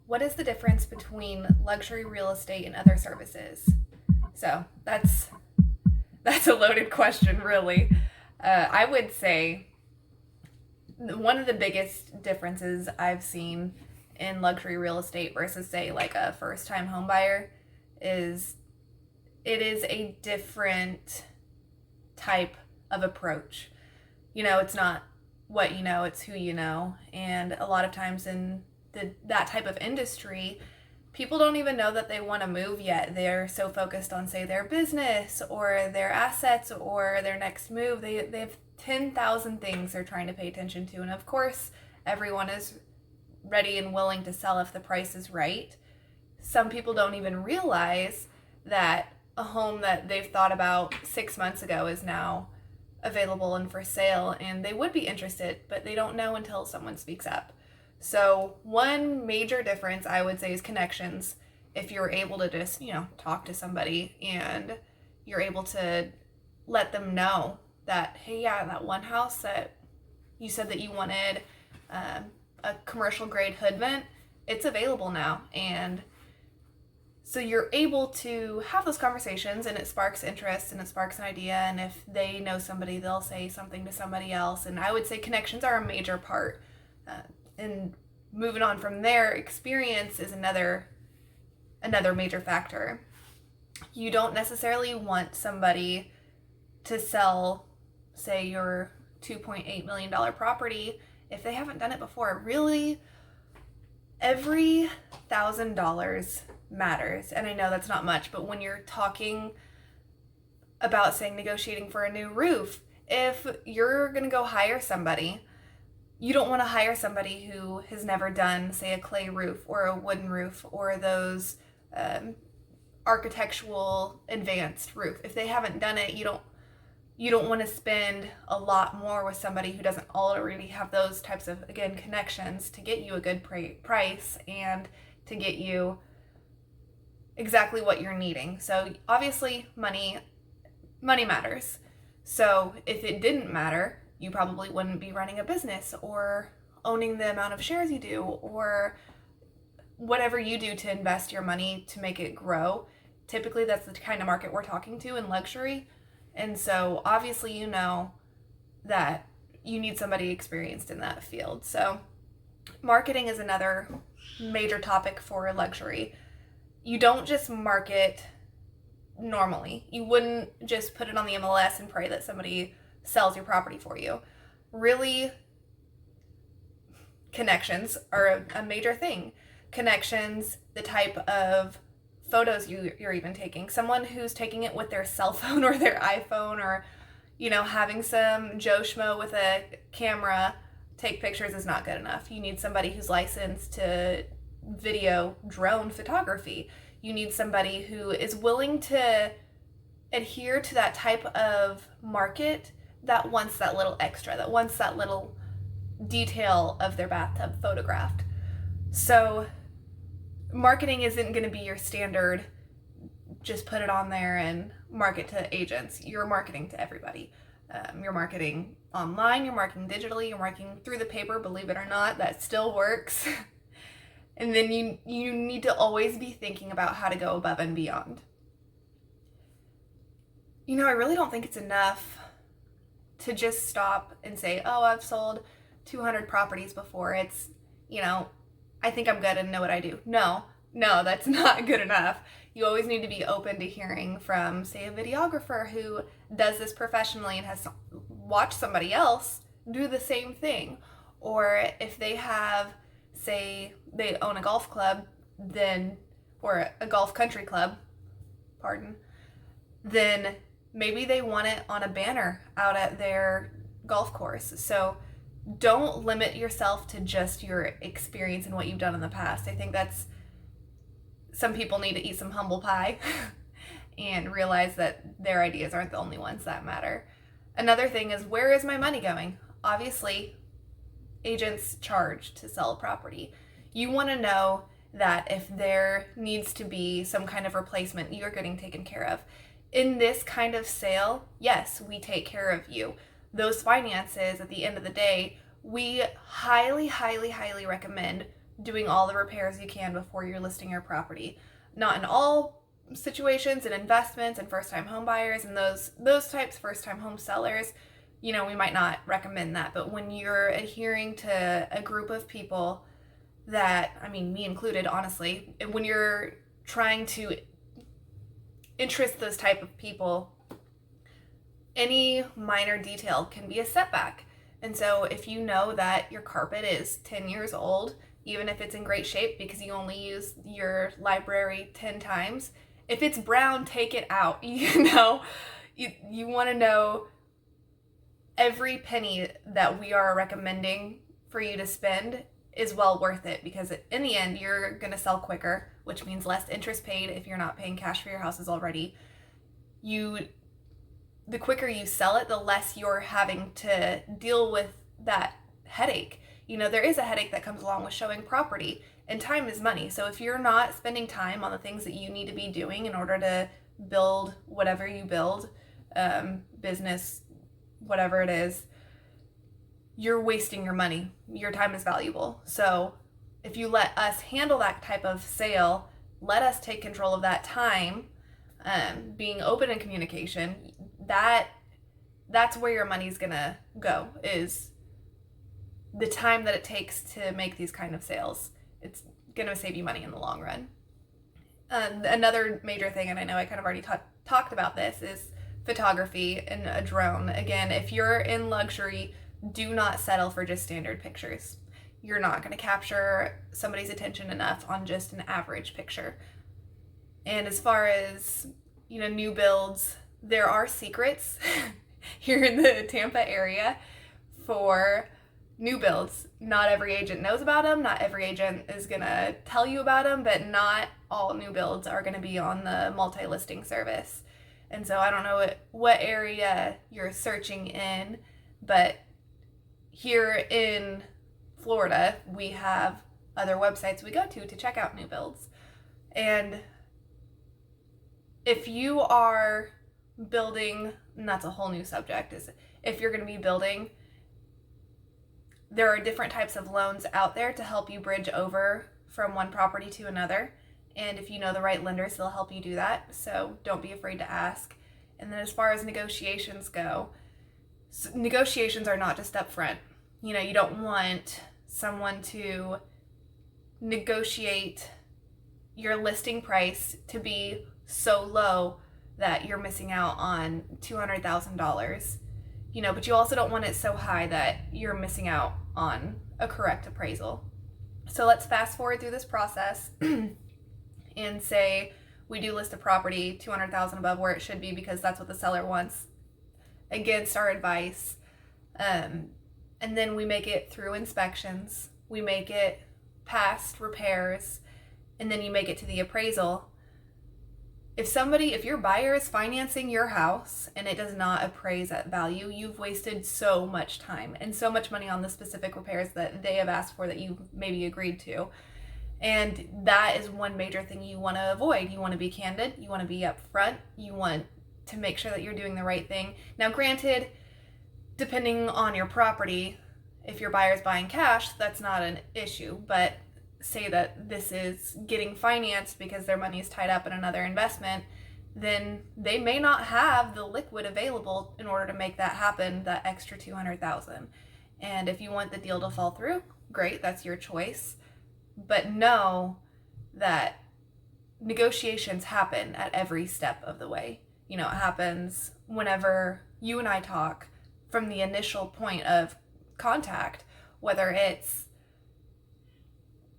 what is the difference between luxury real estate and other services? So that's a loaded question, really. I would say one of the biggest differences I've seen in luxury real estate versus, say, like a first time home buyer is it is a different type of approach. It's not what you know, it's who you know. And a lot of times in that type of industry, people don't even know that they want to move yet. They're so focused on, say, their business or their assets or their next move. They have 10,000 things they're trying to pay attention to. And of course, everyone is ready and willing to sell if the price is right. Some people don't even realize that a home that they've thought about 6 months ago is now available and for sale, and they would be interested, but they don't know until someone speaks up. So one major difference I would say is connections. If you're able to just, talk to somebody and you're able to let them know that, hey, yeah, that one house that you said that you wanted a commercial grade hood vent, it's available now. And so you're able to have those conversations, and it sparks interest and it sparks an idea. And if they know somebody, they'll say something to somebody else. And I would say connections are a major part. And moving on from there, experience is another major factor. You don't necessarily want somebody to sell, say, your $2.8 million property if they haven't done it before. Really, every $1,000 matters. And I know that's not much, but when you're talking about, saying, negotiating for a new roof, if you're going to go hire somebody, you don't want to hire somebody who has never done, say, a clay roof or a wooden roof or those architectural advanced roof. If they haven't done it, you don't want to spend a lot more with somebody who doesn't already have those types of, again, connections to get you a good price and to get you exactly what you're needing. So obviously money matters. So if it didn't matter, you probably wouldn't be running a business or owning the amount of shares you do or whatever you do to invest your money to make it grow. Typically that's the kind of market we're talking to in luxury. And so obviously you know that you need somebody experienced in that field. So marketing is another major topic for luxury. You don't just market normally. You wouldn't just put it on the MLS and pray that somebody sells your property for you. Really, connections are a major thing. Connections, the type of photos you're even taking. Someone who's taking it with their cell phone or their iPhone or, having some Joe Schmo with a camera take pictures is not good enough. You need somebody who's licensed to video drone photography. You need somebody who is willing to adhere to that type of market that wants that little extra, that wants that little detail of their bathtub photographed. So marketing isn't going to be your standard, just put it on there and market to agents. You're marketing to everybody. You're marketing online, you're marketing digitally, you're marketing through the paper, believe it or not, that still works. And then you need to always be thinking about how to go above and beyond. I really don't think it's enough to just stop and say, oh, I've sold 200 properties before. It's, I think I'm good and know what I do. No, that's not good enough. You always need to be open to hearing from, say, a videographer who does this professionally and has watched somebody else do the same thing. Or if they have, say, they own a golf club, or a golf country club, then maybe they want it on a banner out at their golf course. So don't limit yourself to just your experience and what you've done in the past. I think some people need to eat some humble pie and realize that their ideas aren't the only ones that matter. Another thing is, where is my money going? Obviously, agents charge to sell a property. You want to know that if there needs to be some kind of replacement, you're getting taken care of. In this kind of sale, yes, we take care of you. Those finances, at the end of the day, we highly, highly, highly recommend doing all the repairs you can before you're listing your property. Not in all situations, in investments and first-time home buyers and those types, first-time home sellers, we might not recommend that. But when you're adhering to a group of people that, I mean, me included, honestly, when you're trying to interest those type of people, any minor detail can be a setback. And so if you know that your carpet is 10 years old, even if it's in great shape because you only use your library 10 times, if it's brown, take it out. You want to know every penny that we are recommending for you to spend is well worth it, because in the end, you're going to sell quicker, which means less interest paid if you're not paying cash for your houses already. The quicker you sell it, the less you're having to deal with that headache. There is a headache that comes along with showing property, and time is money. So if you're not spending time on the things that you need to be doing in order to build whatever you build, business, whatever it is, you're wasting your money. Your time is valuable. So if you let us handle that type of sale, let us take control of that time, being open in communication, that's where your money's gonna go, is the time that it takes to make these kind of sales. It's gonna save you money in the long run. Another major thing, and I know I kind of already talked about this, is photography and a drone. Again, if you're in luxury, do not settle for just standard pictures. You're not going to capture somebody's attention enough on just an average picture. And as far as, new builds, there are secrets here in the Tampa area for new builds. Not every agent knows about them. Not every agent is going to tell you about them, but not all new builds are going to be on the multi-listing service. And so I don't know what area you're searching in, but here in Florida, we have other websites we go to check out new builds. And if you are building, and that's a whole new subject, is if you're going to be building, there are different types of loans out there to help you bridge over from one property to another. And if you know the right lenders, they'll help you do that. So don't be afraid to ask. And then as far as negotiations go, negotiations are not just up front. You don't want someone to negotiate your listing price to be so low that you're missing out on $200,000. But you also don't want it so high that you're missing out on a correct appraisal. So let's fast forward through this process and say we do list a property $200,000 above where it should be because that's what the seller wants, against our advice. And then we make it through inspections, we make it past repairs, and then you make it to the appraisal. If your buyer is financing your house and it does not appraise at value, you've wasted so much time and so much money on the specific repairs that they have asked for that you maybe agreed to. And that is one major thing you want to avoid. You want to be candid, you want to be upfront, you want to make sure that you're doing the right thing. Now, granted, depending on your property, if your buyer's buying cash, that's not an issue. But say that this is getting financed because their money is tied up in another investment, then they may not have the liquid available in order to make that happen, that extra $200,000. And if you want the deal to fall through, great, that's your choice. But know that negotiations happen at every step of the way. It happens whenever you and I talk, from the initial point of contact, whether it's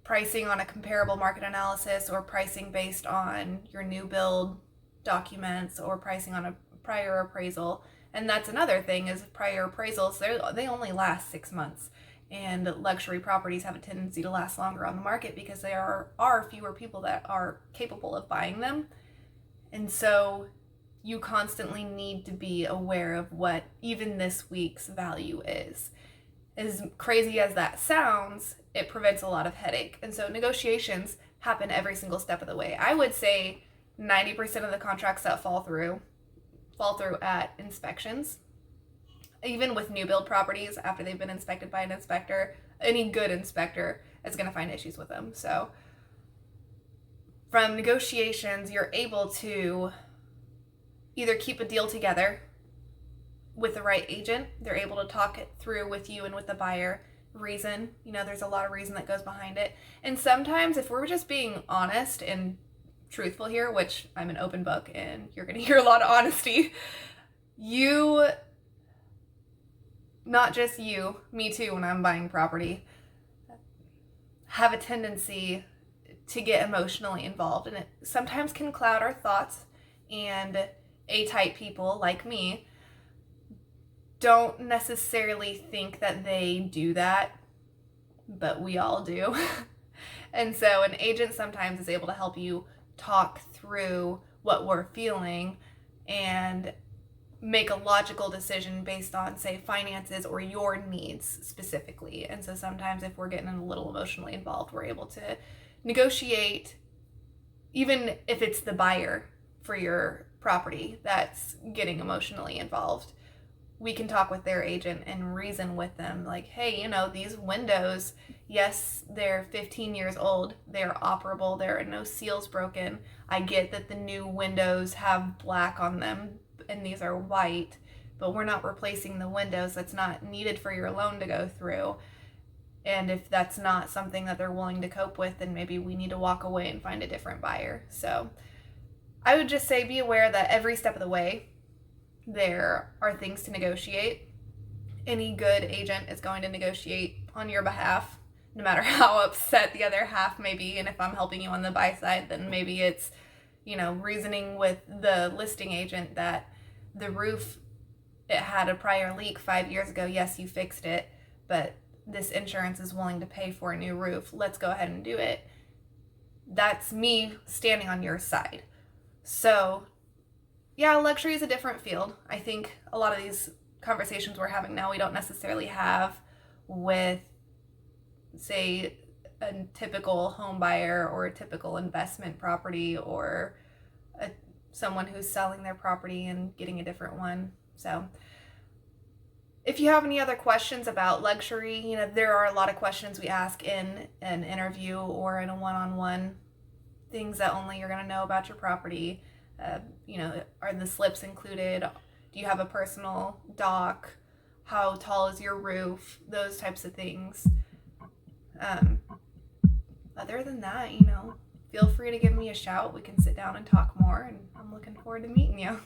pricing on a comparable market analysis or pricing based on your new build documents or pricing on a prior appraisal. And that's another thing, is prior appraisals, they only last 6 months. And luxury properties have a tendency to last longer on the market because there are fewer people that are capable of buying them. And so you constantly need to be aware of what even this week's value is. As crazy as that sounds, it prevents a lot of headache. And so negotiations happen every single step of the way. I would say 90% of the contracts that fall through at inspections. Even with new build properties, after they've been inspected by an inspector, any good inspector, is going to find issues with them. So from negotiations, you're able to either keep a deal together with the right agent. They're able to talk it through with you and with the buyer. Reason, there's a lot of reason that goes behind it. And sometimes if we're just being honest and truthful here, which I'm an open book and you're going to hear a lot of honesty, not just you, me too, when I'm buying property, have a tendency to get emotionally involved, and it sometimes can cloud our thoughts. And A-type people like me don't necessarily think that they do that, but we all do. And so an agent sometimes is able to help you talk through what we're feeling and make a logical decision based on, say, finances or your needs specifically. And so sometimes if we're getting a little emotionally involved, we're able to negotiate, even if it's the buyer for your property that's getting emotionally involved. We can talk with their agent and reason with them, like, hey, these windows, yes, they're 15 years old, they're operable, there are no seals broken. I get that the new windows have black on them and these are white, but we're not replacing the windows. That's not needed for your loan to go through. And if that's not something that they're willing to cope with, then maybe we need to walk away and find a different buyer. So I would just say be aware that every step of the way, there are things to negotiate. Any good agent is going to negotiate on your behalf, no matter how upset the other half may be. And if I'm helping you on the buy side, then maybe it's, reasoning with the listing agent that the roof, it had a prior leak 5 years ago. Yes, you fixed it, but this insurance is willing to pay for a new roof. Let's go ahead and do it. That's me standing on your side. So yeah, luxury is a different field. I think a lot of these conversations we're having now, we don't necessarily have with, say, a typical home buyer or a typical investment property or someone who's selling their property and getting a different one. So if you have any other questions about luxury, there are a lot of questions we ask in an interview or in a one-on-one, things that only you're going to know about your property. Are the slips included? Do you have a personal dock? How tall is your roof? Those types of things. Other than that, feel free to give me a shout. We can sit down and talk more, and I'm looking forward to meeting you.